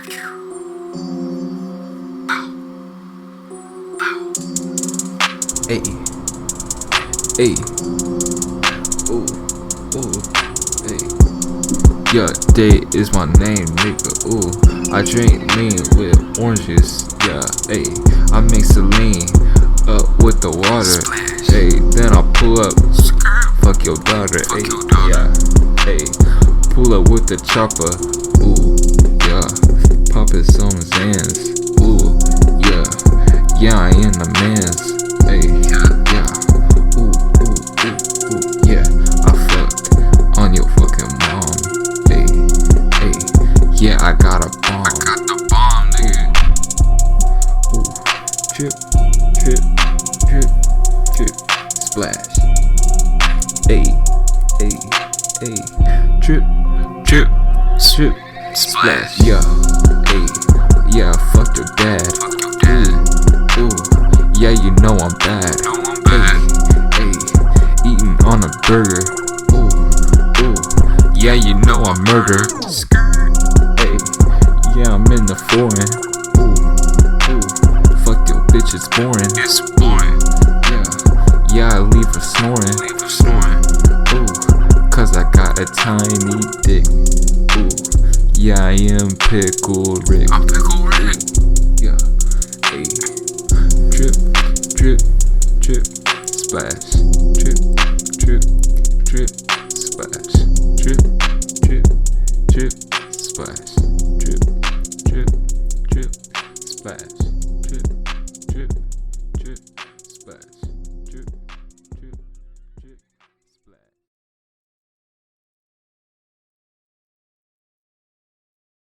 Hey, hey, ooh, ooh, hey. Yeah, Dade is my name, nigga. Ooh, I drink lean with oranges. Yeah, hey, I mix the lean up with the water. Hey, then I pull up, fuck your daughter. Hey, yeah, hey, pull up with the chopper. Ooh, yeah, pop it some Zans. Ooh, yeah, I am the man's. Hey, yeah, ooh, yeah, I fucked on your fucking mom. Hey, yeah, I got a bomb. I got the bomb, nigga. Ooh, drip, drip, drip, drip, splash. Hey, drip, drip, drip, splash. Yeah, yeah, I fucked your dad. Fuck your dad. Ooh, yeah, you know I'm bad. No, I'm bad. Hey, eating on a burger. Ooh, yeah, you know I murder. Hey, yeah, I'm in the foreign. Ooh, fuck your bitch, it's boring. It's boring. Yeah, I leave her snoring. Leave her snoring. Ooh, cause I got a tiny dick. Ooh, yeah, I am Pickle Rick. I'm Pickle Rick. Yeah, hey, drip, drip, drip, splash, drip, drip, drip, splash, drip, drip, drip, splash, drip, drip, drip, splash.